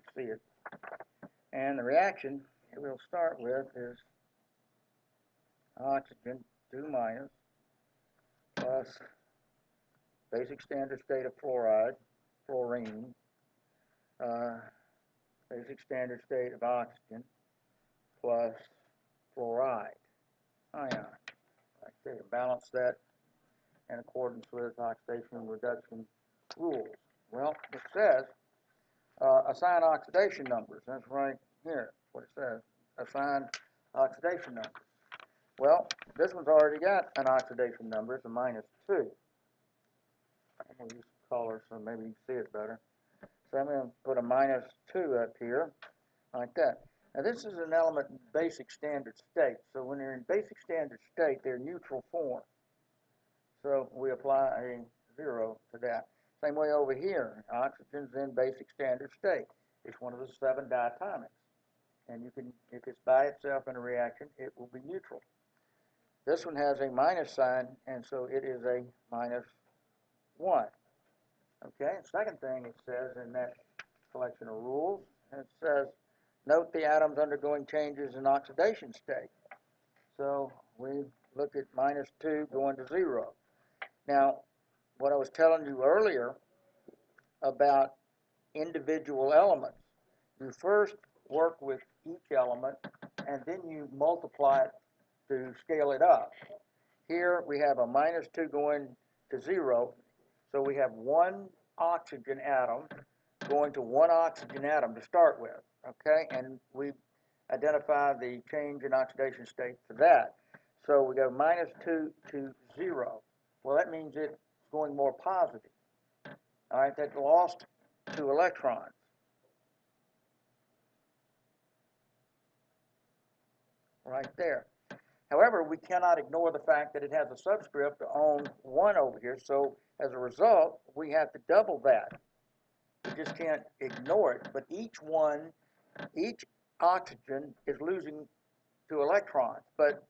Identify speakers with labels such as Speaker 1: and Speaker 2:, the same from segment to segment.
Speaker 1: can see it. And the reaction it will start with is oxygen 2 minus plus basic standard state of fluoride, fluorine, basic standard state of oxygen plus fluoride ion. Right there. Balance that in accordance with oxidation and reduction rules. Well, it says assign oxidation numbers. That's right here, what it says. Assign oxidation numbers. Well, this one's already got an oxidation number. It's a -2. I'm going to use color so maybe you can see it better. So I'm going to put a -2 up here, like that. Now this is an element in basic standard state. So when they're in basic standard state, they're neutral form. So we apply a 0 to that. Same way over here, oxygen's in basic standard state. It's one of the 7 diatomics. And you can, if it's by itself in a reaction, it will be neutral. This one has a minus sign, and so it is a -1. Okay, second thing it says in that collection of rules, it says, note the atoms undergoing changes in oxidation state. So we look at -2 going to 0. Now, what I was telling you earlier about individual elements, you first work with each element, and then you multiply it to scale it up. Here we have a -2 going to 0, so we have 1 oxygen atom going to 1 oxygen atom to start with, okay? And we identify the change in oxidation state for that. So we go -2 to 0. Well, that means it's going more positive. All right, that lost 2 electrons. Right there. However, we cannot ignore the fact that it has a subscript on 1 over here, so as a result, we have to double that. We just can't ignore it, but each oxygen is losing 2 electrons, but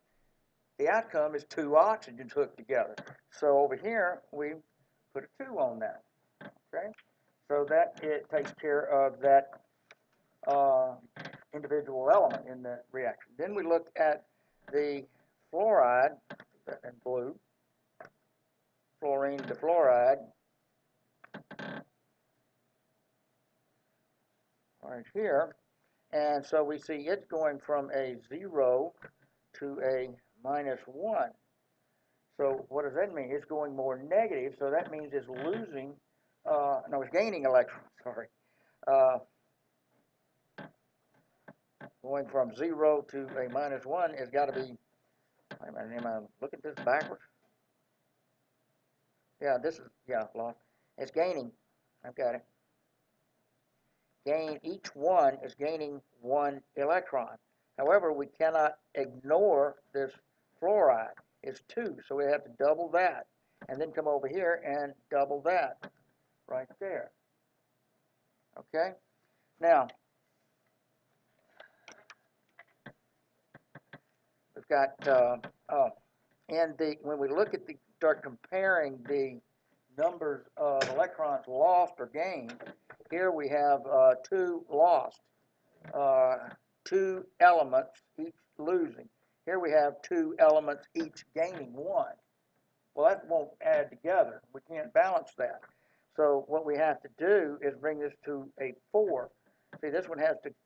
Speaker 1: the outcome is 2 oxygens hooked together. So over here, we put a 2 on that, okay? So that it takes care of that individual element in the reaction. Then we look at the fluoride in blue, fluorine to fluoride, right here, and so we see it's going from a 0 to a -1. So what does that mean? It's going more negative, so that means it's losing, no, it's gaining electrons, sorry. Going from 0 to a -1 has got to be, wait a minute, am I looking at this backwards? Yeah, this is, yeah, lost. It's gaining, I've got it. Each one is gaining 1 electron. However, we cannot ignore this fluoride. It's 2, so we have to double that. And then come over here and double that right there. Okay? Now, we've got, when we look at start comparing the numbers of electrons lost or gained, here we have 2 lost, 2 elements each losing. Here we have 2 elements each gaining 1. Well, that won't add together. We can't balance that. So what we have to do is bring this to a 4. See, this one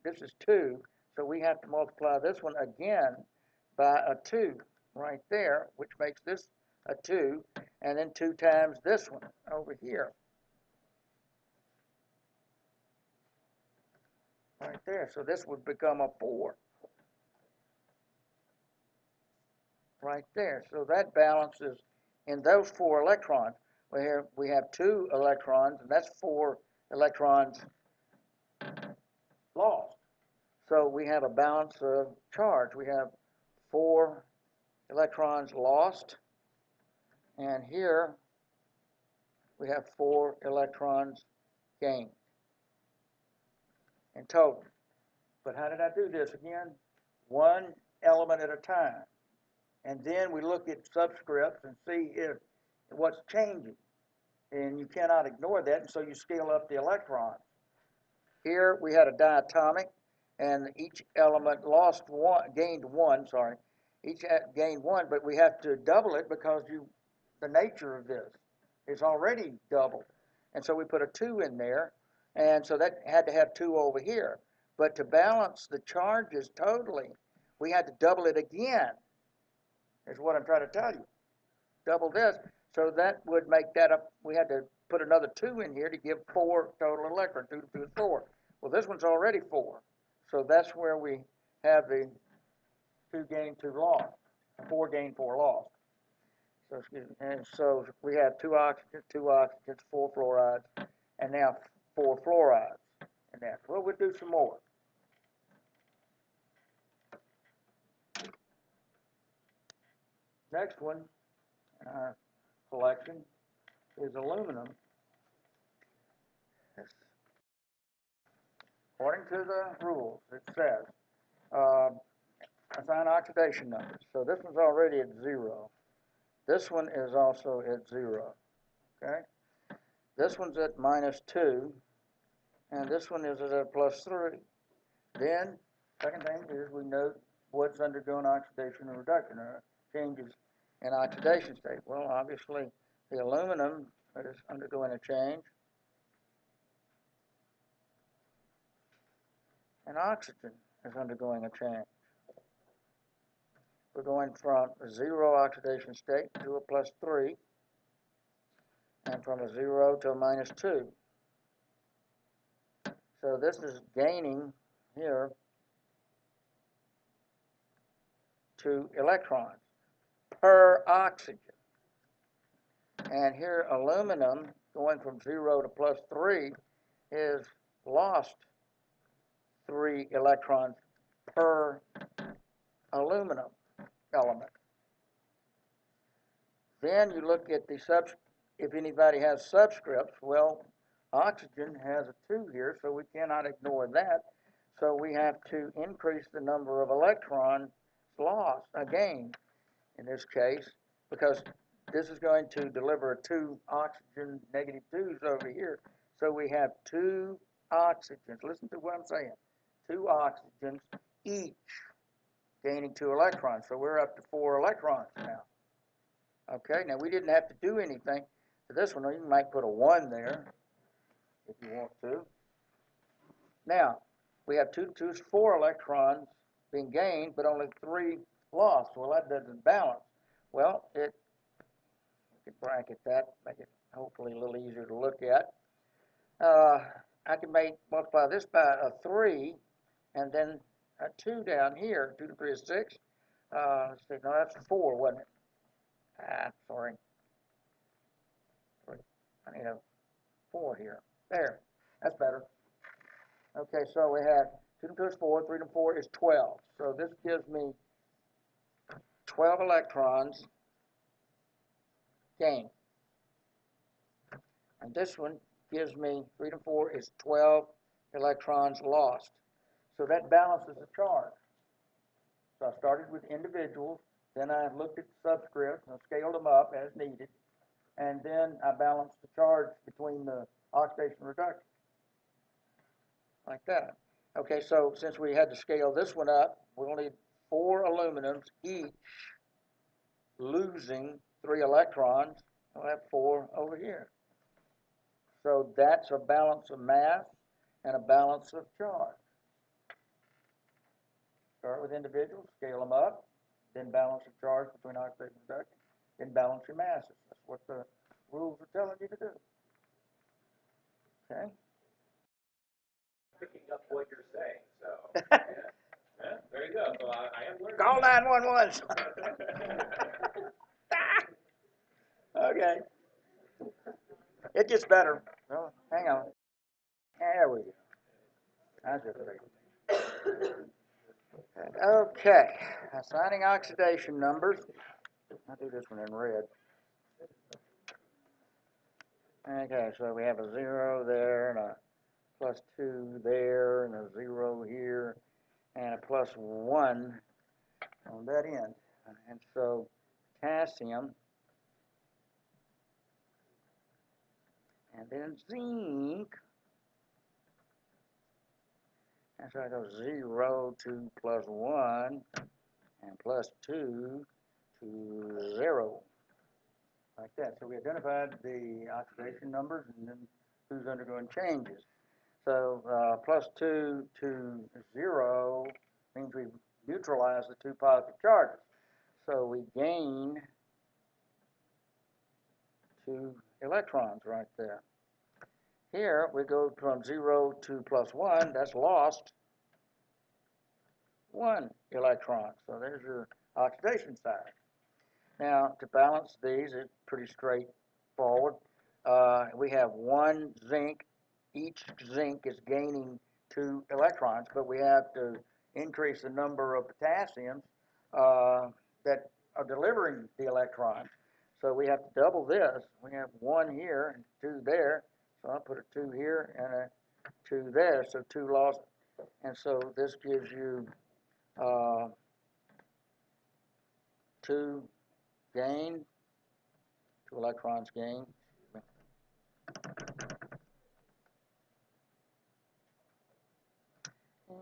Speaker 1: this is 2, so we have to multiply this one again by a 2 right there, which makes this a 2, and then 2 times this one over here. Right there. So this would become a 4. Right there. So that balances in those 4 electrons. We have 2 electrons, and that's 4 electrons lost. So we have a balance of charge. We have 4 electrons lost, and here we have 4 electrons gained in total. But how did I do this again? 1 element at a time. And then we look at subscripts and see if what's changing. And you cannot ignore that, and so you scale up the electrons. Here we had a diatomic, and each element gained one, sorry. Each gained one, but we have to double it because the nature of this is already doubled. And so we put a 2 in there, and so that had to have 2 over here. But to balance the charges totally, we had to double it again, is what I'm trying to tell you. Double this, so that would make that up. We had to put another 2 in here to give 4 total electrons. 2 to 2 is 4. Well, this one's already 4. So that's where we have the 2 gain, 2 lost. 4 gain, 4 lost. So, excuse me. And so we have 2 oxygens, 4 fluorides, and now 4 fluorides. And that. Well, we'll do some more. Next one in our collection is aluminum. According to the rules, it says assign oxidation numbers. So this one's already at 0. This one is also at 0. Okay? This one's at -2, and this one is at +3. Then, second thing is we note what's undergoing oxidation and reduction, or changes in oxidation state. Well, obviously, the aluminum is undergoing a change, and oxygen is undergoing a change. We're going from a 0 oxidation state to a +3, and from a 0 to a -2. So this is gaining here 2 electrons per oxygen. And here aluminum, going from 0 to +3, is lost 3 electrons per aluminum element. Then you look at the if anybody has subscripts. Well, oxygen has a 2 here, so we cannot ignore that. So we have to increase the number of electrons lost, again, in this case, because this is going to deliver 2 oxygen -2s over here. So we have 2 oxygens. Listen to what I'm saying. 2 oxygens each gaining 2 electrons. So we're up to 4 electrons now. Okay, now we didn't have to do anything to this one. You might put a 1 there if you want to. Now, we have 2 to 2 is 4 electrons being gained, but only 3 lost. Well, that doesn't balance. Well, you can bracket that, make it hopefully a little easier to look at. I can multiply this by a 3, and then a 2 down here. 2 to 3 is 6. Let's see, no, that's 4, wasn't it? Sorry. I need a 4 here. There. That's better. Okay, so we have 2 to 2 is 4, 3 to 4 is 12. So this gives me 12 electrons gained. And this one gives me 3 to 4 is 12 electrons lost. So that balances the charge. So I started with individuals, then I looked at the subscripts and scaled them up as needed, and then I balanced the charge between the oxidation and reduction. Like that. Okay, so since we had to scale this one up, we'll need 4 aluminums, each losing 3 electrons. We'll have 4 over here. So that's a balance of mass and a balance of charge. Start with individuals, scale them up, then balance the charge between oxidation and reduction, then balance your masses. That's what the rules are telling you to do. Okay?
Speaker 2: Picking up what you're saying, so yeah, there you go. So I am learning.
Speaker 1: Call 911. Okay. It gets better. Oh, hang on. There we go. That's it. Okay. Assigning oxidation numbers. I'll do this one in red. Okay, so we have a 0 there, and a +2 there, and a 0 here, and a +1 on that end. And so potassium, and then zinc, And so I go 0 to plus 1 and plus 2 to 0, like that. So we identified the oxidation numbers and then who's undergoing changes. So plus 2 to 0 means we neutralize the two positive charges. So we gain 2 electrons right there. Here we go from 0 to plus 1, that's lost 1 electron. So there's your oxidation side. Now, to balance these, it's pretty straightforward. We have 1 zinc. Each zinc is gaining 2 electrons, but we have to increase the number of potassiums that are delivering the electrons. So we have to double this. We have 1 here and 2 there. So I'll put a 2 here and a 2 there, so 2 lost. And so this gives you 2 gained, 2 electrons gained.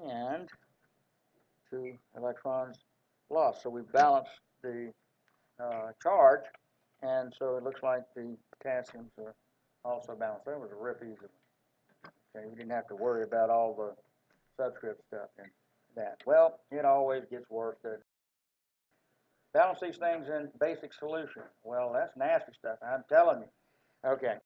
Speaker 1: And 2 electrons lost. So we balanced the charge, and so it looks like the potassiums are also balanced. That was a real easy one. Okay, we didn't have to worry about all the subscript stuff in that. Well, it always gets worse. Balance these things in basic solution. Well, that's nasty stuff, I'm telling you. Okay.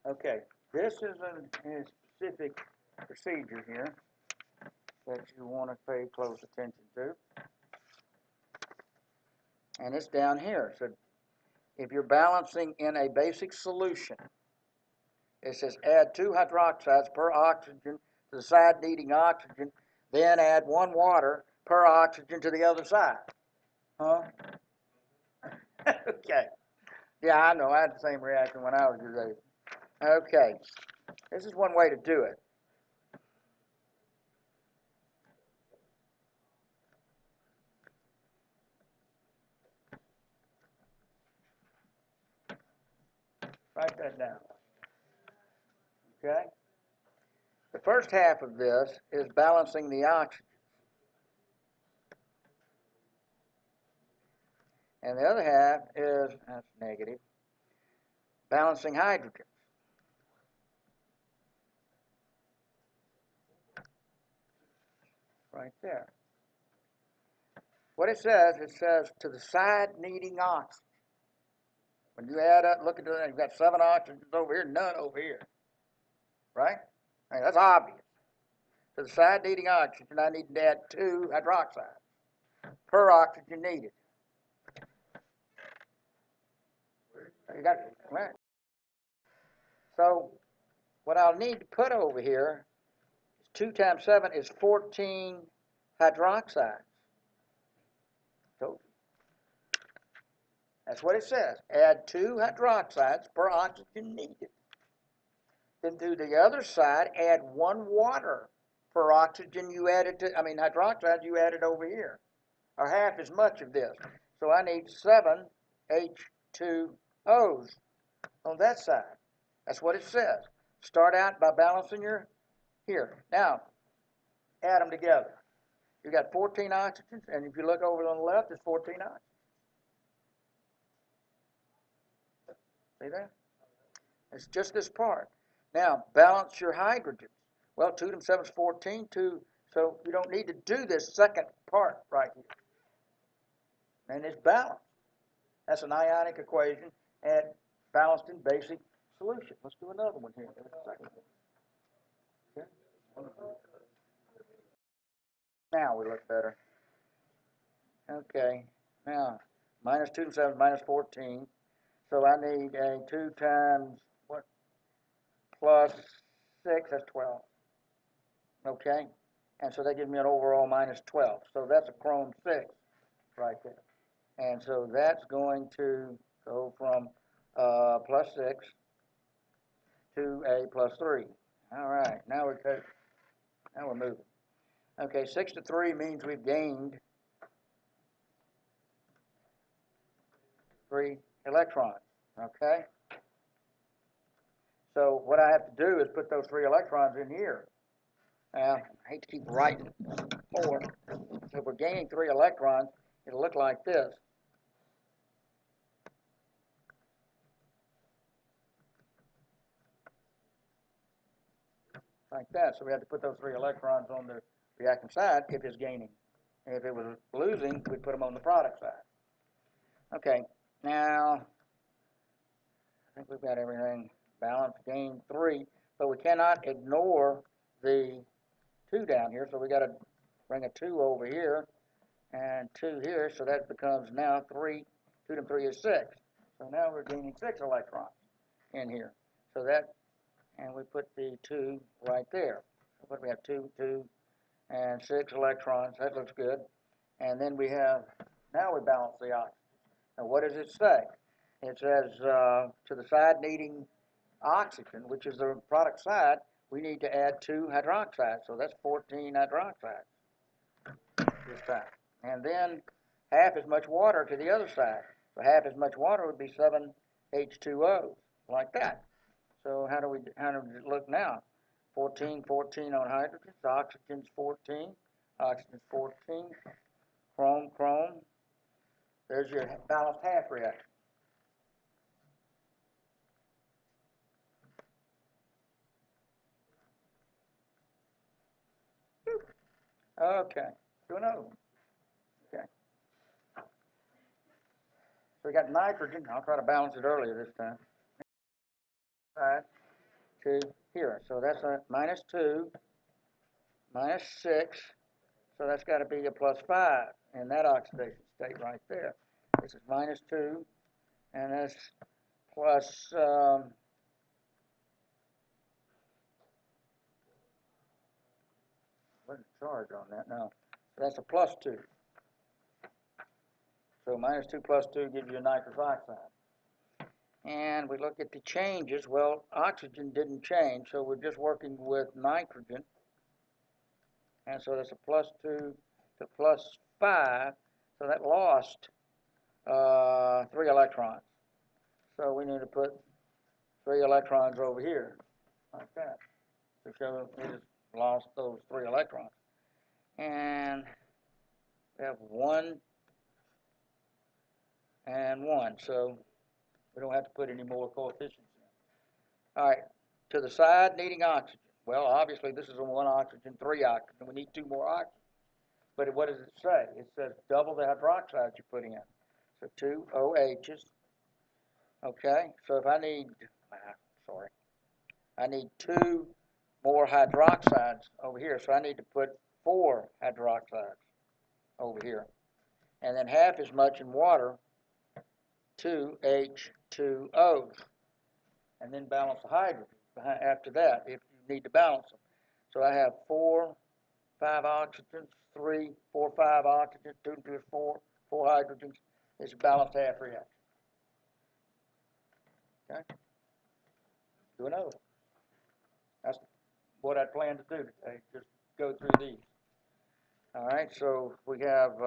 Speaker 1: Okay, this is a specific procedure here that you want to pay close attention to. And it's down here. So if you're balancing in a basic solution, it says add 2 hydroxides per oxygen to the side needing oxygen, then add 1 water per oxygen to the other side. Huh? Okay. Yeah, I know. I had the same reaction when I was your age. Okay. This is one way to do it. Write that down. Okay? The first half of this is balancing the oxygen. And the other half is, that's negative, balancing hydrogen. Right there. What it says to the side needing oxygen. When you add up, look at that, you've got 7 oxygens over here, none over here. Right? I mean, that's obvious. To the side needing oxygen, I need to add 2 hydroxides per oxygen needed. You got it, right? So what I'll need to put over here is 2 times 7 is 14 hydroxides. So that's what it says. Add 2 hydroxides per oxygen needed. Then to the other side, add 1 water per oxygen you added to, hydroxide you added over here, or half as much of this. So I need 7 H2Os on that side. That's what it says. Start out by balancing your here. Now, add them together. You got 14 oxygens, and if you look over on the left, there's 14 oxygens. See that? It's just this part. Now, balance your hydrogens. Well, 2 times 7 is 14, 2, so you don't need to do this second part right here. And it's balanced. That's an ionic equation and balanced in basic solution. Let's do another one here. Okay. Now we look better. Okay. Now, minus 2 times 7 is minus 14. So I need a 2 times what? Plus 6, that's 12. Okay? And so that gives me an overall minus 12. So that's a chrome 6 right there. And so that's going to go from plus 6 to a plus 3. All right, now we're moving. Okay, 6 to 3 means we've gained 3 electrons, okay? So what I have to do is put those 3 electrons in here. Now, I hate to keep writing 4. If we're gaining 3 electrons, it'll look like this. Like that. So we have to put those 3 electrons on the reactant side if it's gaining. If it was losing, we'd put them on the product side. Okay, now I think we've got everything balanced, gain 3, but we cannot ignore the 2 down here, so we got to bring a 2 over here and 2 here, so that becomes now 3, 2 and 3 is 6. So now we're gaining 6 electrons in here. So that, and we put the 2 right there. So what do we have? 2, 2, and 6 electrons. That looks good. And then we have, now we balance the oxygen. Now what does it say? It says to the side needing oxygen, which is the product side, we need to add 2 hydroxides. So that's 14 hydroxides this time. And then half as much water to the other side. So half as much water would be 7 H2Os, like that. So how does it look now? 14, 14 on hydrogens, oxygen's 14, oxygen's 14, chrome, chrome. There's your balanced half reaction. Okay, 2 and 0. Okay. So we got nitrogen. I'll try to balance it earlier this time. Right to here. So that's a -2, -6. So that's got to be a +5 in that oxidation state right there. This is -2, and that's plus, what's the charge on that? No, that's a +2. So -2 + 2 gives you a nitrous oxide. And we look at the changes. Well, oxygen didn't change, so we're just working with nitrogen. And so that's a +2 to +5. So that lost 3 electrons. So we need to put 3 electrons over here, like that, to show we just lost those 3 electrons. And we have 1 and 1, so we don't have to put any more coefficients in. All right, to the side needing oxygen. Well, obviously this is a 1 oxygen, 3 oxygen. We need 2 more oxygen. But what does it say? It says double the hydroxides you put in. So 2 OHs. Okay, so if I need, I need 2 more hydroxides over here. So I need to put 4 hydroxides over here. And then half as much in water, 2 H2Os. And then balance the hydrogen after that if you need to balance them. So I have 4, 5 oxygens, 3, 4, 5 oxygens, 2 and 2 is 4, 4 hydrogens. It's a balanced half reaction. Okay? 2 and 0. That's what I plan to do today. Just go through these. All right, so we have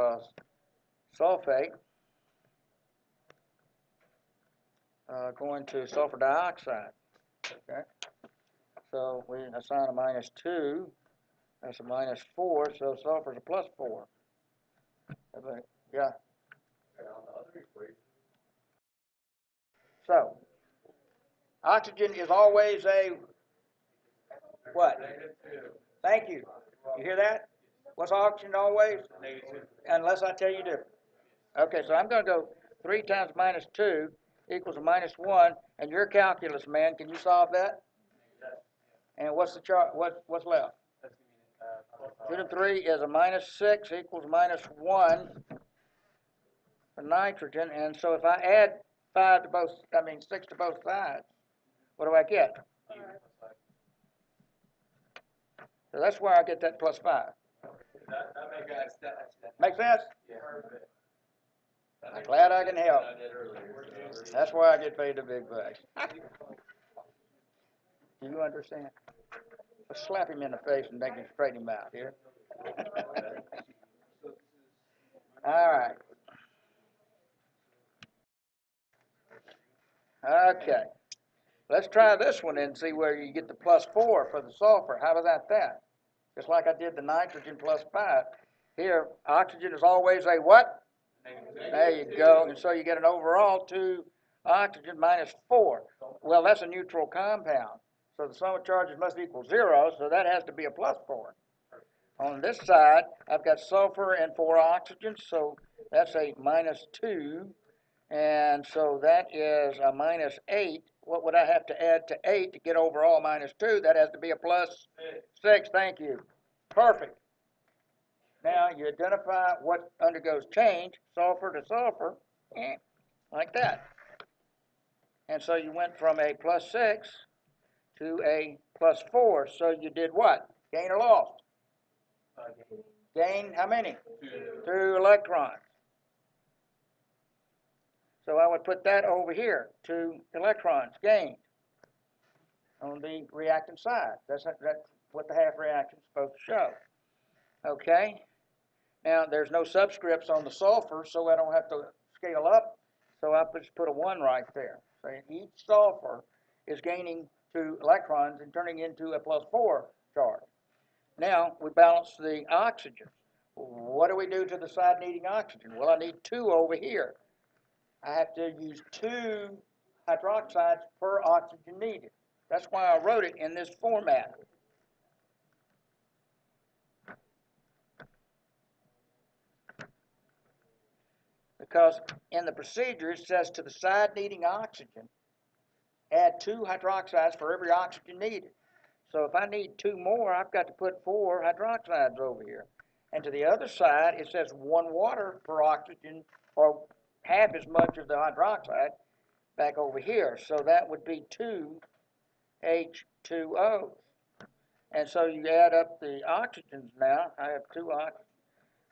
Speaker 1: sulfate going to sulfur dioxide. Okay? So we assign a -2. That's a -4, so sulfur's a +4. Yeah. So, oxygen is always a what?
Speaker 2: -2.
Speaker 1: Thank you. You hear that? What's oxygen always?
Speaker 2: -2.
Speaker 1: Unless I tell you different. Okay, so I'm going to go 3 times -2 equals a -1, and your calculus, man, can you solve that? And what's the chart? What's left? 2 to 3 is a -6 equals -1 for nitrogen, and so if I add 5 to both, 6 to both sides, what do I get? So that's where I get that +5.
Speaker 2: That makes sense.
Speaker 1: Make sense?
Speaker 2: Yeah.
Speaker 1: I'm glad I can help. That's why I get paid the big bucks. Do you understand? Let's slap him in the face and make him straighten him out here. All right. Okay. Let's try this one and see where you get the +4 for the sulfur. How about that? Just like I did the nitrogen +5. Here, oxygen is always a what? There you go. And so you get an overall 2 oxygen minus 4. Well, that's a neutral compound. So the sum of charges must equal 0, so that has to be a +4. On this side, I've got sulfur and 4 oxygens, so that's a -2. And so that is a -8. What would I have to add to 8 to get overall -2? That has to be a +6. Thank you. Perfect. Now you identify what undergoes change, sulfur to sulfur, like that. And so you went from a +6 to a +4. So you did what? Gain or lost? Gain how many? 2 electrons. So I would put that over here, 2 electrons gained on the reactant side. That's what the half reaction is supposed to show. Okay? Now, there's no subscripts on the sulfur, so I don't have to scale up. So I just put a 1 right there. So each sulfur is gaining 2 electrons and turning into a +4 charge. Now, we balance the oxygen. What do we do to the side needing oxygen? Well, I need 2 over here. I have to use 2 hydroxides per oxygen needed. That's why I wrote it in this format. Because in the procedure, it says to the side needing oxygen, add 2 hydroxides for every oxygen needed. So if I need 2 more, I've got to put 4 hydroxides over here. And to the other side, it says 1 water per oxygen, or half as much of the hydroxide back over here. So that would be 2 H2O. And so you add up the oxygens now. I have 2 oxygens.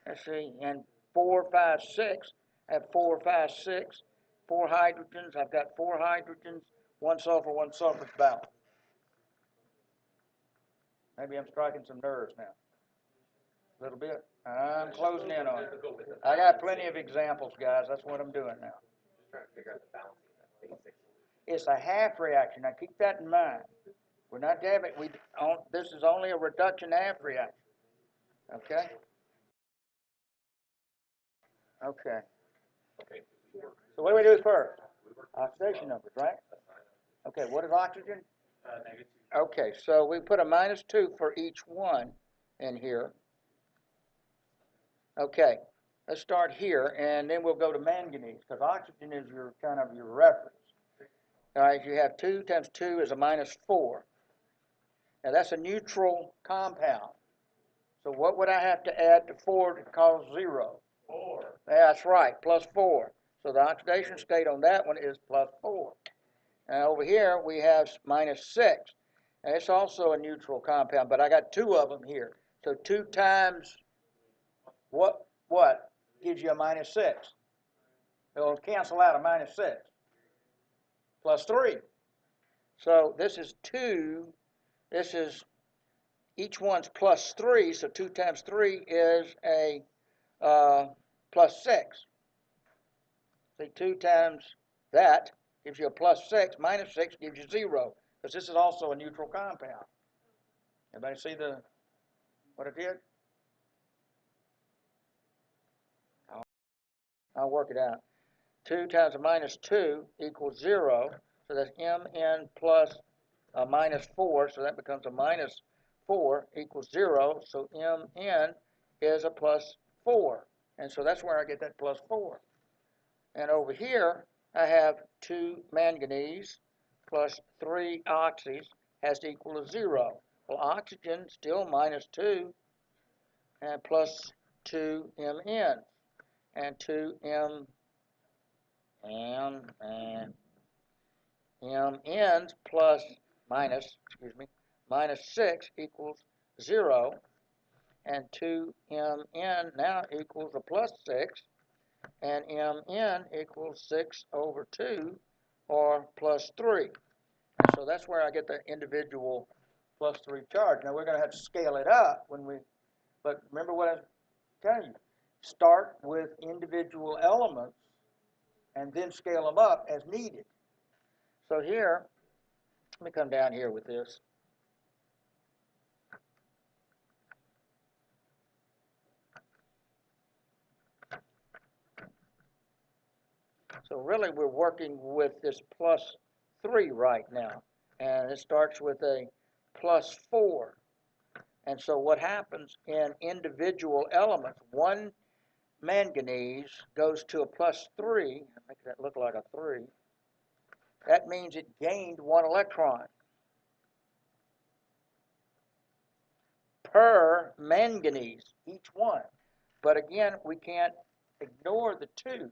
Speaker 1: Let's see, and 4, 5, 6. I have 4, 5, 6. 4 hydrogens. I've got 4 hydrogens. 1 sulfur, 1 sulfur balance. Maybe I'm striking some nerves now. A little bit. I'm closing in on it. I got plenty of examples, guys. That's what I'm doing now. It's a half reaction. Now keep that in mind. We're not having this is only a reduction half reaction. Okay? Okay. So what do we do first? Oxidation numbers, right? Okay, what is oxygen? Okay, so we put a -2 for each one in here. Okay, let's start here, and then we'll go to manganese, because oxygen is your kind of your reference. All right, you have 2 times 2 is a -4. Now that's a neutral compound. So what would I have to add to 4 to cause 0? 4. That's right, +4. So the oxidation state on that one is +4. And over here we have -6. And it's also a neutral compound, but I got 2 of them here. So 2 times what gives you a -6? It'll cancel out a -6. +3. So this is 2. This is, each one's +3, so 2 times 3 is a +6. See, 2 times that gives you a +6, -6 gives you 0, because this is also a neutral compound. Everybody see what it did? I'll work it out. 2 times a -2 equals 0, so that's Mn plus a -4, so that becomes a -4 equals 0, so Mn is a +4, and so that's where I get that +4. And over here, I have 2 manganese plus 3 oxys has to equal to 0. Well, oxygen still -2 and plus 2 Mn and 2 Mn's plus -6 equals 0, and 2 Mn now equals a +6, and Mn equals 6 over 2, or +3. And so that's where I get the individual +3 charge. Now we're going to have to scale it up but remember what I was telling you. Start with individual elements and then scale them up as needed. So here, let me come down here with this. So really we're working with this +3 right now. And it starts with a +4. And so what happens in individual elements, one manganese goes to a +3, make that look like a 3. That means it gained 1 electron per manganese, each one. But again, we can't ignore the 2s.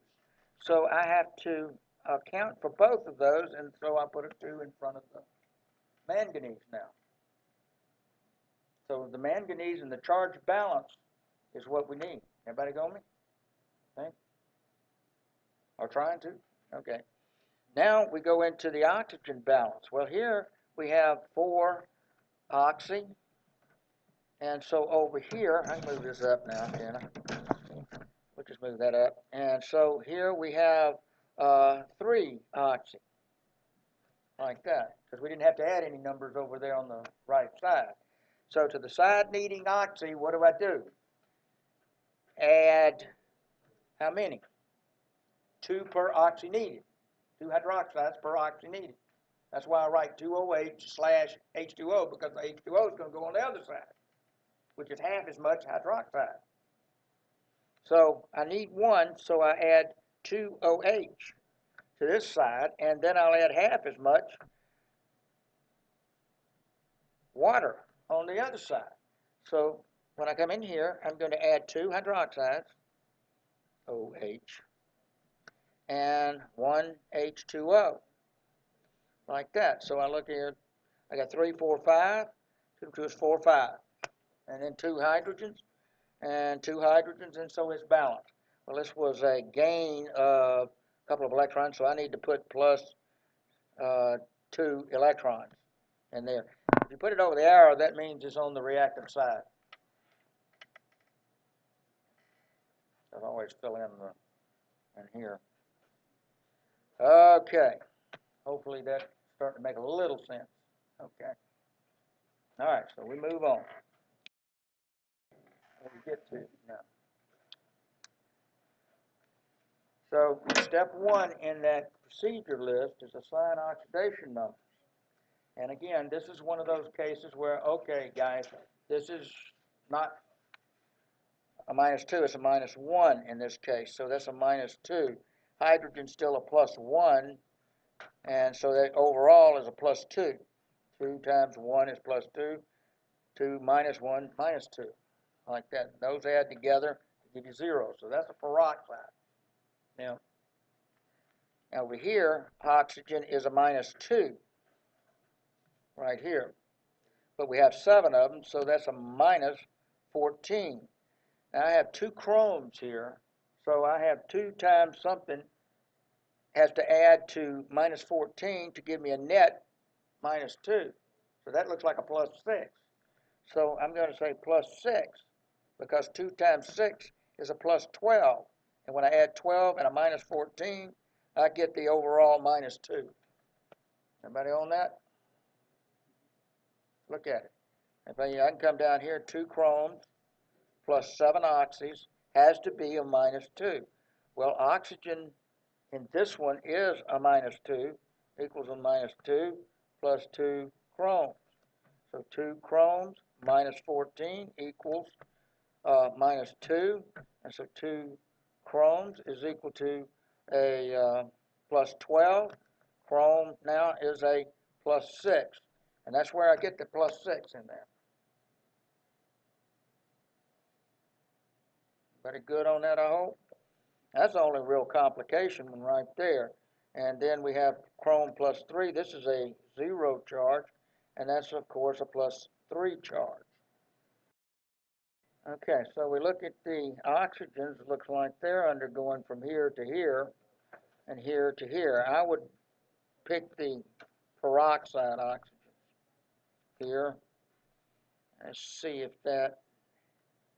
Speaker 1: So I have to account for both of those, and so I put a 2 in front of the manganese now. So the manganese and the charge balance is what we need. Everybody got me? Okay. Or trying to? Okay. Now we go into the oxygen balance. Well, here we have 4 oxy. And so over here, I can move this up now, can I? We'll just move that up. And so here we have 3 oxy, like that, because we didn't have to add any numbers over there on the right side. So to the side needing oxy, what do? Add how many? 2 per oxy needed. 2 hydroxides per oxy needed. That's why I write 2OH/H2O, because the H2O is going to go on the other side, which is half as much hydroxide. So I need 1, so I add 2OH to this side, and then I'll add half as much water on the other side. So when I come in here, I'm going to add 2 hydroxides, OH, and 1 H2O, like that. So I look here, I got 3, 4, 5, 2 2 is 4, 5, and then 2 hydrogens, and 2 hydrogens, and so it's balanced. Well, this was a gain of a couple of electrons, so I need to put plus 2 electrons in there. If you put it over the arrow, that means it's on the reactant side. I'll always fill in here. Okay. Hopefully that's starting to make a little sense. Okay. All right, so we move on. What do we get to now? So step 1 in that procedure list is assign oxidation numbers. And again, this is one of those cases where, okay, guys, this is not a -2, it's a -1 in this case. So that's a -2. Hydrogen's still a +1, and so that overall is a +2. 2 times 1 is +2. 2 minus 1 -2, like that. And those add together to give you 0. So that's a peroxide. Now, over here, oxygen is a -2 right here. But we have 7 of them, so that's a -14. Now I have 2 chromes here, so I have 2 times something has to add to -14 to give me a net -2. So that looks like a +6. So I'm going to say +6, because 2 times 6 is a +12. And when I add 12 and a -14, I get the overall -2. Everybody on that? Look at it. I can come down here, 2 chromes plus 7 oxys has to be a -2. Well, oxygen in this one is a -2, equals a -2 plus 2 chromes. So 2 chromes minus 14 equals -2, and so 2 chromes is equal to a +12. Chrome now is a +6, and that's where I get the +6 in there. Very good on that, I hope. That's the only real complication one right there. And then we have chrome +3. This is a 0 charge, and that's, of course, a +3 charge. Okay, so we look at the oxygens. It looks like they're undergoing from here to here and here to here. I would pick the peroxide oxygens here and see if that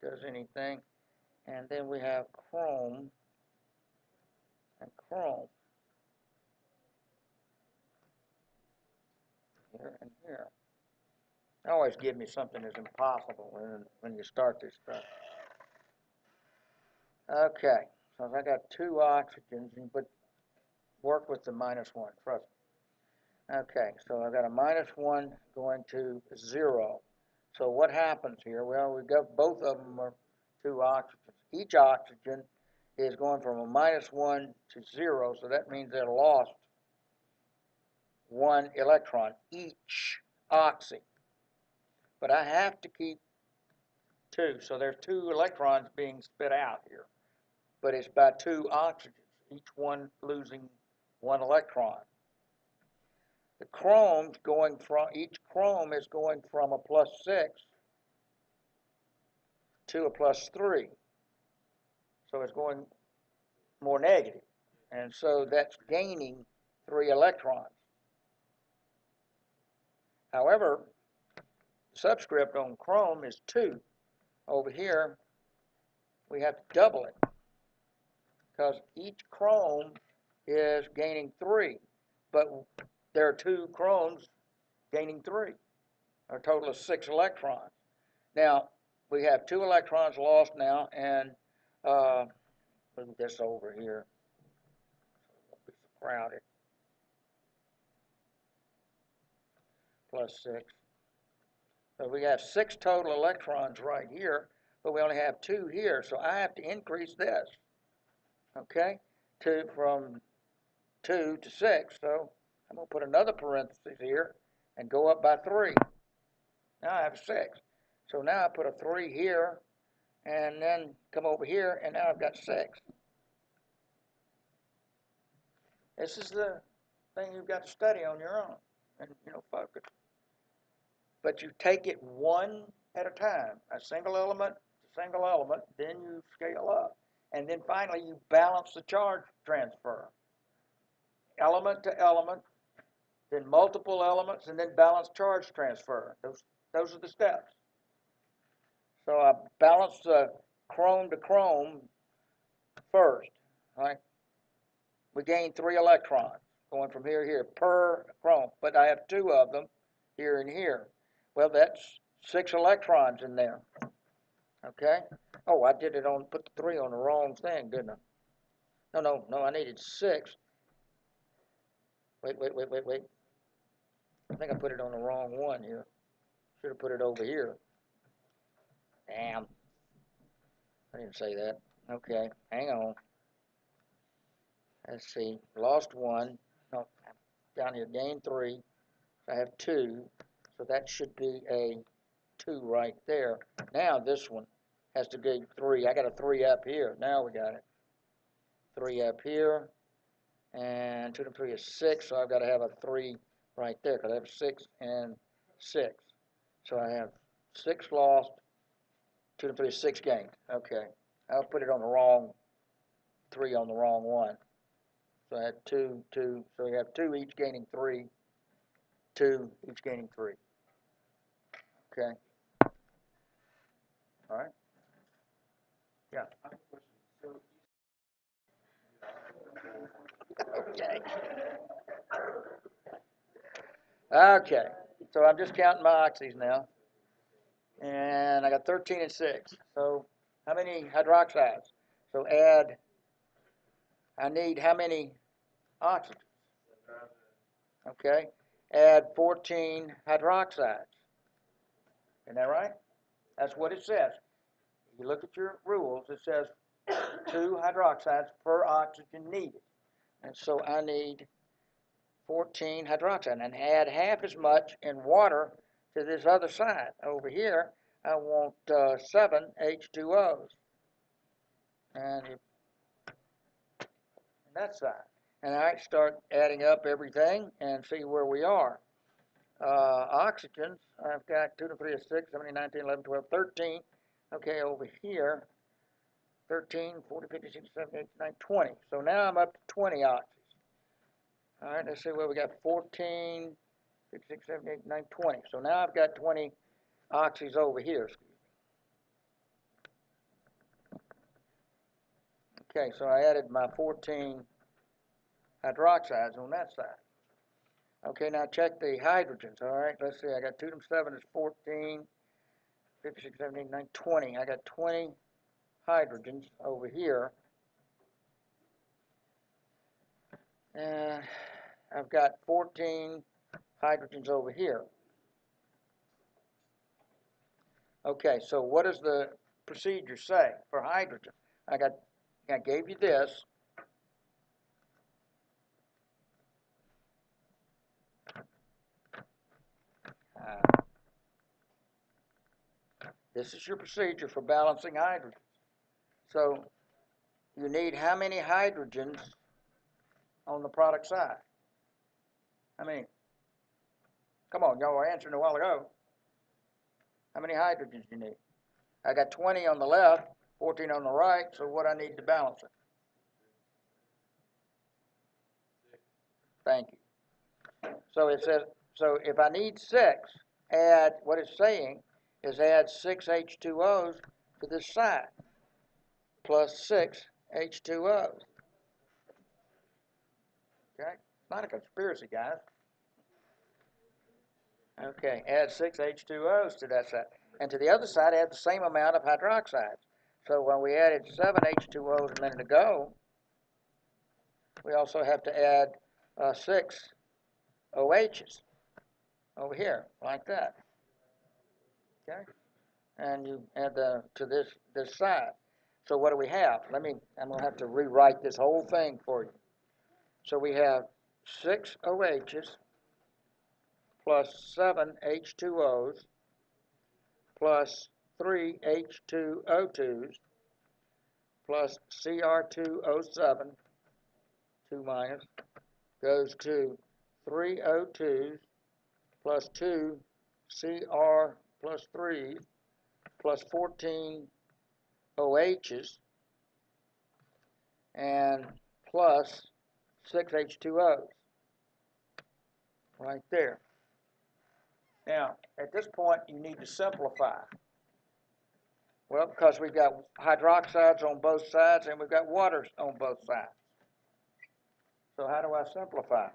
Speaker 1: does anything. And then we have chrome and chrome. here and here. They always give me something that's impossible when you start this stuff. Okay, so I got 2 oxygens, but work with the -1, trust me. Okay, so I got a -1 going to 0. So what happens here? Well, we got both of them are 2 oxygens. Each oxygen is going from a -1 to 0, so that means they lost 1 electron each oxy. But I have to keep 2, so there's 2 electrons being spit out here. But it's by 2 oxygens, each one losing 1 electron. The chrome's going from, each chrome is going from a +6 to a +3. So it's going more negative. And so that's gaining 3 electrons. However, the subscript on chrome is 2. Over here, we have to double it, because each chrome is gaining 3. But there are 2 chromes gaining 3, or a total of 6 electrons. Now, we have 2 electrons lost now, and move this over here so it won't be so crowded. +6. So we have 6 total electrons right here, but we only have 2 here, so I have to increase this, okay, from 2 to 6. So I'm going to put another parenthesis here and go up by 3. Now I have 6. So now I put a 3 here, and then come over here, and now I've got 6. This is the thing you've got to study on your own and, focus. But you take it one at a time, a single element to single element, then you scale up. And then finally you balance the charge transfer. Element to element, then multiple elements, and then balance charge transfer. Those are the steps. So I balance the chrome to chrome first, right? We gain 3 electrons going from here to here per chrome, but I have 2 of them here and here. Well, that's 6 electrons in there. Okay? Oh, I did it on, put the 3 on the wrong thing, didn't I? No, I needed 6. Wait. I think I put it on the wrong one here. Should have put it over here. Damn. I didn't say that. Okay, hang on. Let's see. Lost 1. No, down here, gained 3. I have 2. So that should be a 2 right there. Now this one has to be 3. I got a 3 up here. Now we got it. 3 up here. And 2 to 3 is 6. So I've got to have a 3 right there, because I have 6 and 6. So I have 6 lost. 2 to 3 is 6 gained. Okay. I'll put it on the wrong 3 on the wrong one. So I had 2, 2. So we have 2 each gaining 3. 2 each gaining 3. Okay. All right. Yeah.
Speaker 2: I have a question. So
Speaker 1: Okay. Okay. So I'm just counting my oxys now. And I got 13 and 6. So how many hydroxides? So add, I need how many oxygens? Okay. Add 14 hydroxides. Isn't that right? That's what it says. If you look at your rules, it says 2 hydroxides per oxygen needed. And so I need 14 hydroxide and add half as much in water to this other side. Over here, I want 7 H2Os. And that side. And I start adding up everything and see where we are. Oxygens, I've got 2 to 3 is 6, 7, 8, 19, 11, 12, 13. Okay, over here, 13, 40, 50, 60, 70, 80, 90, 20. So now I'm up to 20 oxys. All right, let's see where we got 14, 56, 78, 9, 20. So now I've got 20 oxys over here. Okay, so I added my 14 hydroxides on that side. Okay, now check the hydrogens, all right? Let's see, I got 2 to 7 is 14, 56, 17, 19, 20. I got 20 hydrogens over here. And I've got 14 hydrogens over here. Okay, so what does the procedure say for hydrogen? I gave you this. This is your procedure for balancing hydrogen. So you need how many hydrogens on the product side? I mean, come on, y'all were answering a while ago. How many hydrogens do you need? I got 20 on the left, 14 on the right, so what I need to balance it? Thank you. So it says, so if I need 6, add, what it's saying is add 6 H2Os to this side, plus 6 H2Os. Okay? Not a conspiracy, guys. Okay, add 6 H2Os to that side. And to the other side, add the same amount of hydroxides. So when we added 7 H2Os a minute ago, we also have to add 6 OHs over here, like that. Okay? And you add to this side. So what do we have? I'm going to have to rewrite this whole thing for you. So we have 6 OHs plus 7 H2Os plus 3 H2O2s plus Cr2O7, 2 minus, goes to 3 O2s plus 2 Cr plus 3 plus 14 OHs and plus 6 H2Os right there. Now, at this point, you need to simplify. Well, because we've got hydroxides on both sides and we've got waters on both sides. So how do I simplify?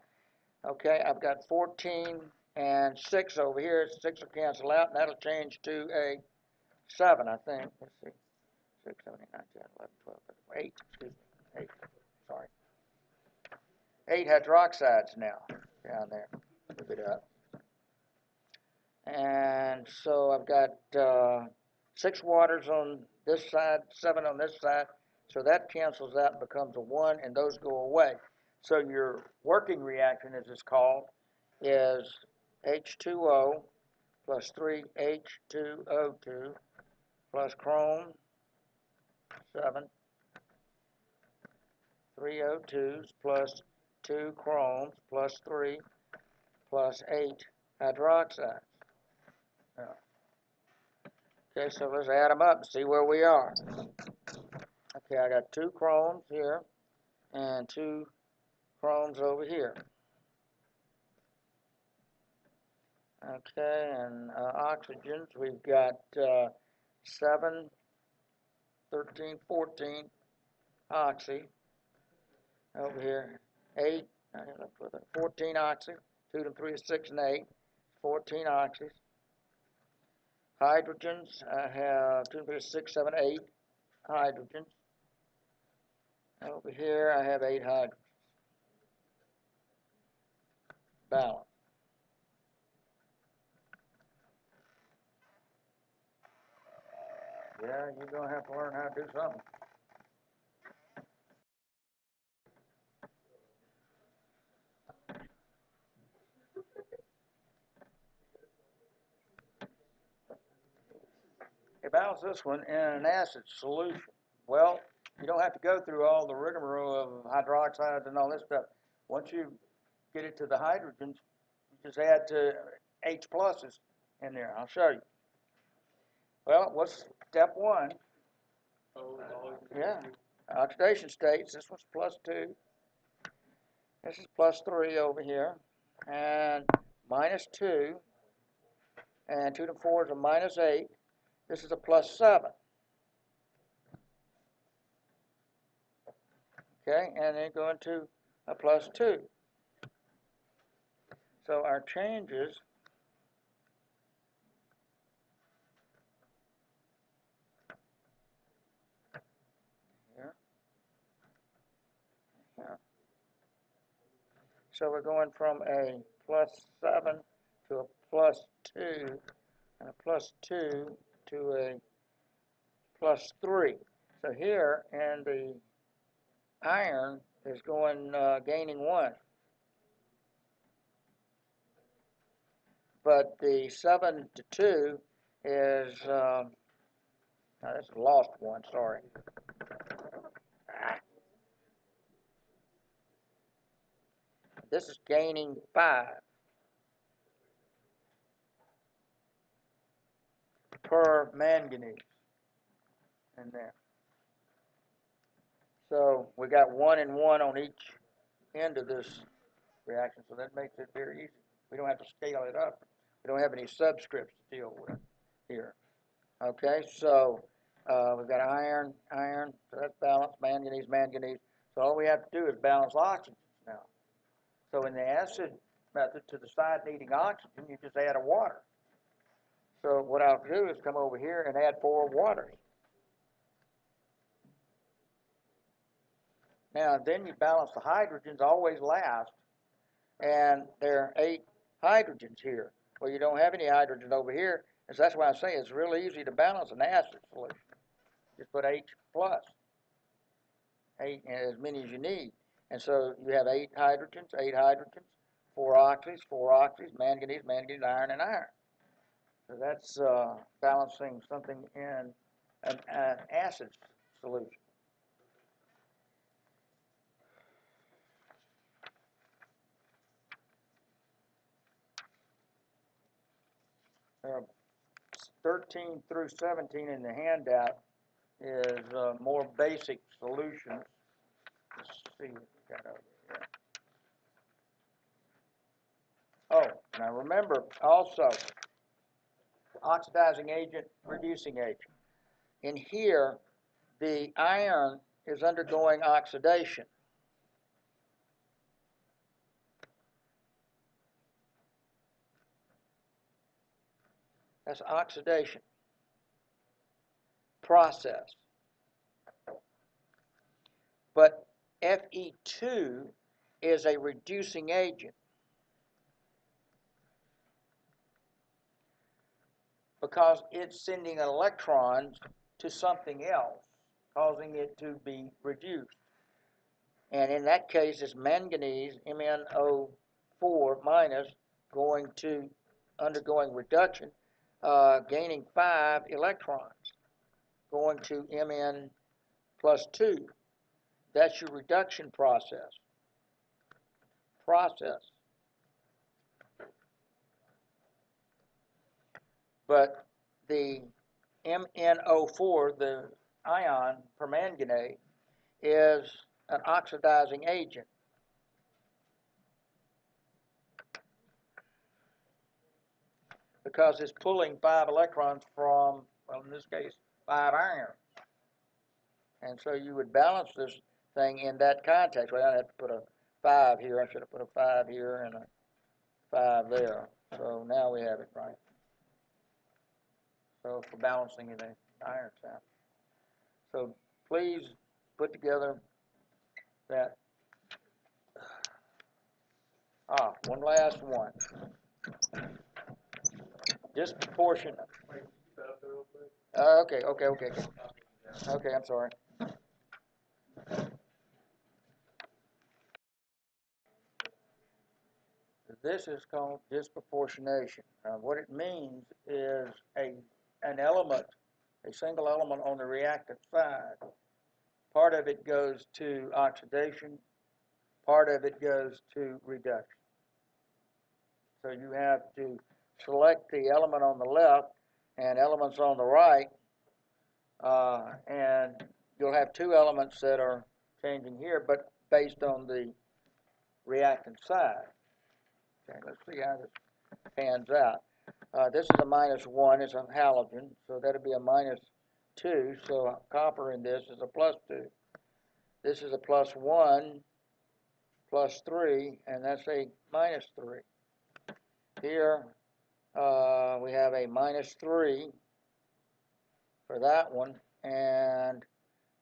Speaker 1: Okay, I've got 14 and 6 over here. 6 will cancel out, and that'll change to a 7, I think. Let's see. 6, 7, 8, 9, 10, 11, 12, 13, 8, excuse me, 8, sorry. 8 hydroxides now down there. Move it up. And so I've got 6 waters on this side, 7 on this side. So that cancels out and becomes a 1, and those go away. So your working reaction, as it's called, is H2O plus 3 H2O2 plus chrome 7, 3 O2s plus 2 chromes plus 3 plus 8 hydroxides. Okay, so let's add them up and see where we are. Okay, I got 2 chromes here and 2 chromes over here. Okay, and oxygens, we've got 7, 13, 14 oxy over here. 8, 14 oxy. 2 to 3 is 6 and 8. 14 oxys. Hydrogens, I have 2 to 3 is 6, 7, 8 hydrogens. Over here, I have 8 hydrogens. Balance. Yeah, you're going to have to learn how to do something. You balance this one in an acid solution. Well, you don't have to go through all the rigmarole of hydroxides and all this stuff. Once you get it to the hydrogens, you just add to H pluses in there. I'll show you. Well, what's step 1? Yeah, oxidation states. This one's plus 2. This is plus 3 over here. And minus 2. And 2 to 4 is a minus 8. This is a plus 7. Okay, and then go into a plus 2. So our changes here, here. So we're going from a +7 to a +2, and a +2 to a +3. So here, and the iron is going gaining 1. But the 7 to 2 is, that's a lost 1, sorry. This is gaining 5 per manganese in there. So we got 1 and 1 on each end of this reaction, so that makes it very easy. We don't have to scale it up. We don't have any subscripts to deal with here. Okay, so we've got iron, so that's balanced, manganese, manganese. So all we have to do is balance oxygens now. So in the acid method, to the side needing oxygen, you just add a water. So what I'll do is come over here and add 4 waters. Now then you balance the hydrogens always last, and there are 8 hydrogens here. Well, you don't have any hydrogen over here, and so that's why I say it's really easy to balance an acid solution. Just put H plus, 8, as many as you need. And so you have 8 hydrogens, 4 oxys, manganese, manganese, iron, and iron. So that's balancing something in an acid solution. There are 13 through 17 in the handout is more basic solutions. Let's see what we got over here. Oh, now remember also, oxidizing agent, reducing agent. In here, the iron is undergoing oxidation. That's oxidation process. But Fe2 is a reducing agent because it's sending electrons to something else, causing it to be reduced. And in that case, it's manganese, MnO4 minus, undergoing reduction, gaining 5 electrons, going to Mn plus 2. That's your reduction process. But the MnO4, the ion permanganate, is an oxidizing agent. Because it's pulling 5 electrons from, well, in this case, 5 iron. And so you would balance this thing in that context. Well, I have to put a 5 here. I should have put a 5 here and a 5 there. So now we have it right. So for balancing the iron sample. So please put together that. One last one. Disproportionate. Okay. Okay, I'm sorry. This is called disproportionation. What it means is an element, a single element on the reactant side. Part of it goes to oxidation, part of it goes to reduction. So you have to select the element on the left and elements on the right, and you'll have 2 elements that are changing here, but based on the reactant side. Okay, let's see how this pans out. This is a -1, it's a halogen, so that'll be a -2, so copper in this is a +2. This is a +1, +3, and that's a -3. Here we have a -3 for that one, and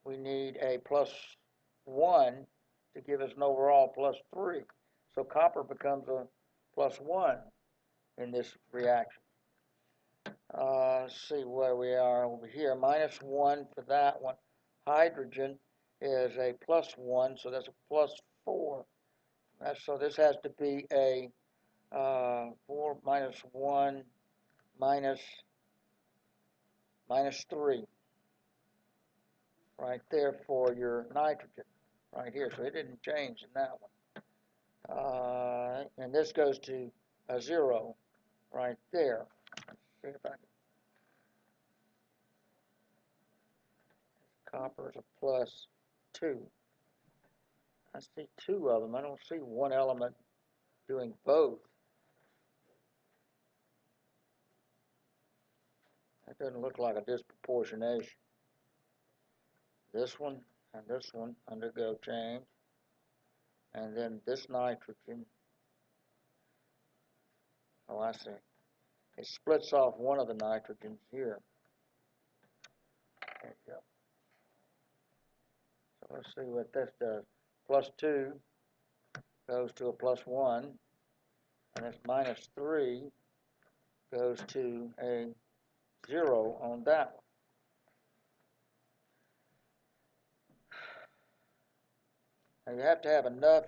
Speaker 1: we need a +1 to give us an overall +3. So copper becomes a +1 in this reaction. Let's see where we are over here. -1 for that one. Hydrogen is a +1, so that's a +4. So this has to be a 4 minus 1 minus -3 right there for your nitrogen right here. So it didn't change in that one. And this goes to a 0 right there. Let's see if I can. Copper is a +2. I see 2 of them. I don't see one element doing both. That doesn't look like a disproportionation. This one and this one undergo change. And then this nitrogen, oh, I see. It splits off one of the nitrogens here. There you go. So let's see what this does. +2 goes to a +1, and this -3 goes to a 0 on that one. Now you have to have enough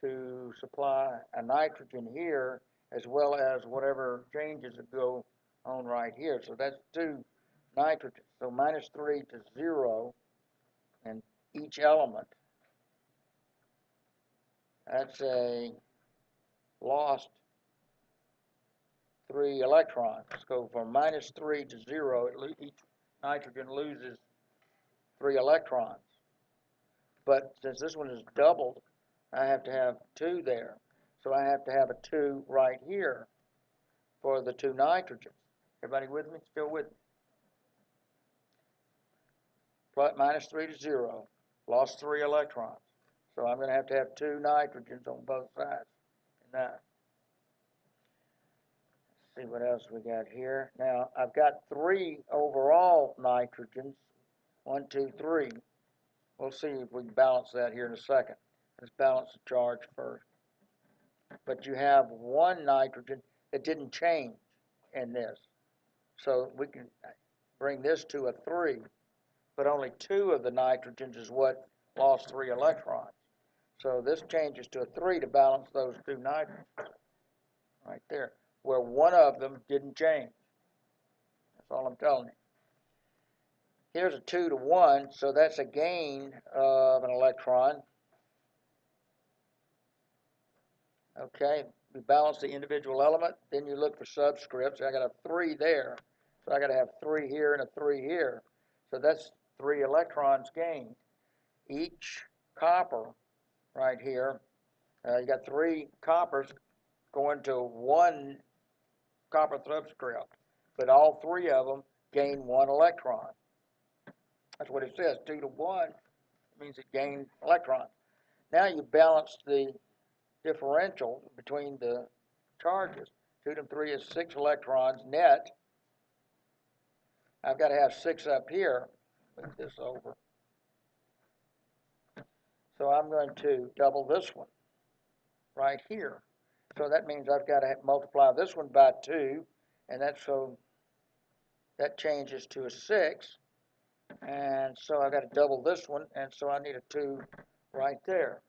Speaker 1: to supply a nitrogen here as well as whatever changes that go on right here. So that's 2 nitrogens. So -3 to 0 in each element. That's a lost 3 electrons. So from -3 to 0, each nitrogen loses 3 electrons. But since this one is doubled, I have to have 2 there. So I have to have a 2 right here for the 2 nitrogens. Everybody with me? Still with me? -3 to 0, lost 3 electrons. So I'm going to have 2 nitrogens on both sides in that. Let's see what else we got here. Now, I've got 3 overall nitrogens. 1, 2, 3. We'll see if we can balance that here in a second. Let's balance the charge first. But you have 1 nitrogen that didn't change in this. So we can bring this to a 3. But only 2 of the nitrogens is what lost 3 electrons. So this changes to a 3 to balance those 2 nitrogens right there, where 1 of them didn't change. That's all I'm telling you. Here's a 2 to 1, so that's a gain of an electron. Okay, you balance the individual element, then you look for subscripts. I got a 3 there, so I got to have 3 here and a 3 here. So that's 3 electrons gained. Each copper right here, you got 3 coppers going to 1 copper subscript, but all 3 of them gain 1 electron. That's what it says, 2 to 1. It means it gained electrons. Now you balance the differential between the charges. 2 to 3 is 6 electrons net. I've got to have 6 up here. Move this over. So I'm going to double this one right here. So that means I've got to multiply this one by 2, and that changes to a 6. And so I've got to double this one, and so I need a 2 right there.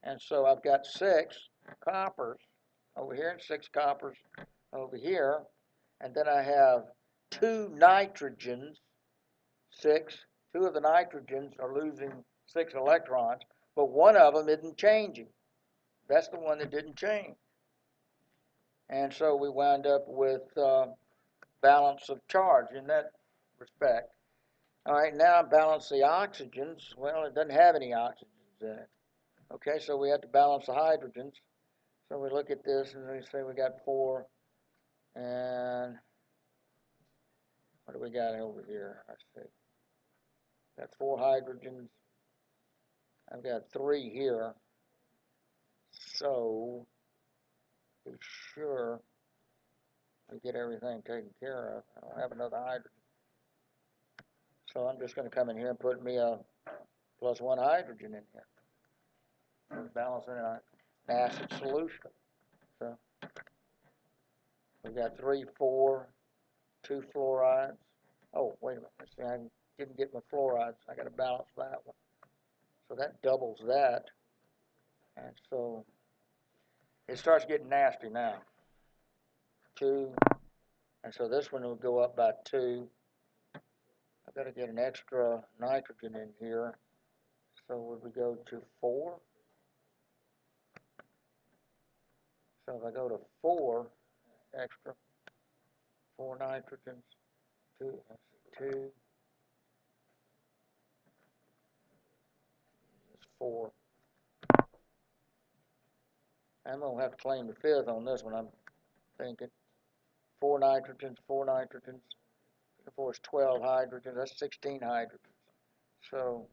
Speaker 1: And so I've got 6 coppers over here and 6 coppers over here. And then I have 2 nitrogens, 6. 2 of the nitrogens are losing 6 electrons, but 1 of them isn't changing. That's the one that didn't change. And so we wind up with balance of charge in that respect. All right, now balance the oxygens. Well, it doesn't have any oxygens in it. Okay, so we have to balance the hydrogens. So we look at this and we say we got 4, and what do we got over here? Let's see. Got 4 hydrogens. I've got 3 here. So be sure we get everything taken care of. I don't have another hydrogen. So I'm just going to come in here and put me a +1 hydrogen in here. And balance in an acid solution. So we've got 3, 4, 2 fluorides. Oh, wait a minute. See, I didn't get my fluorides. I got to balance that one. So that doubles that. And so it starts getting nasty now. 2. And so this one will go up by 2. I've got to get an extra nitrogen in here. So would we go to 4? So if I go to 4 extra, 4 nitrogens, 2, 2, it's 4. I'm going to have to claim the 5th on this one, I'm thinking. 4 nitrogens, 4 nitrogens. 4 is 12 hydrogens, that's 16 hydrogens. So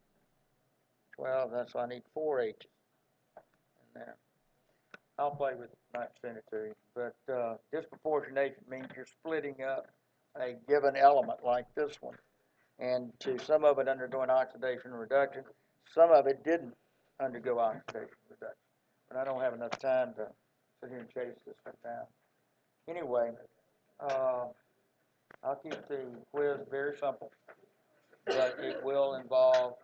Speaker 1: 12, that's why I need 4 H's in there. I'll play with it, might send it to you. But disproportionation means you're splitting up a given element like this one. And to some of it undergoing oxidation reduction, some of it didn't undergo oxidation reduction. But I don't have enough time to sit here and chase this one down. Anyway, I'll keep the quiz very simple, but it will involve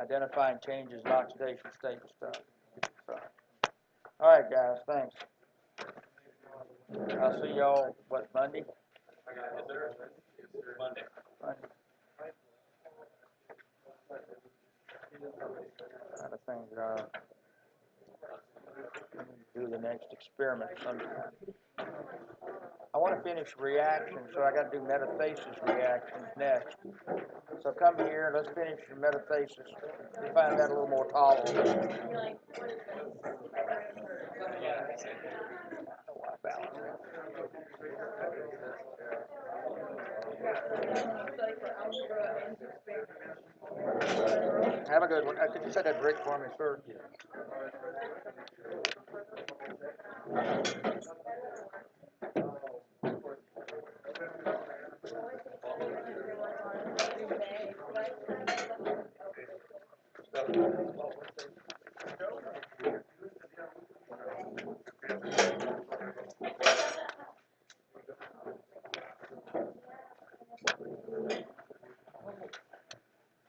Speaker 1: identifying changes in oxidation state stuff. So, all right, guys, thanks. I'll see y'all, what, Monday?
Speaker 2: Yes, sir. Monday.
Speaker 1: Monday. Trying to think, do the next experiment sometime. I want to finish reactions, so I got to do metathesis reactions next. So come here, let's finish your metathesis. You find that a little more tolerable. Have a good one. Could you set that drink for me, sir?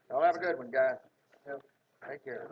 Speaker 1: Y'all have a good one, guys. Take care.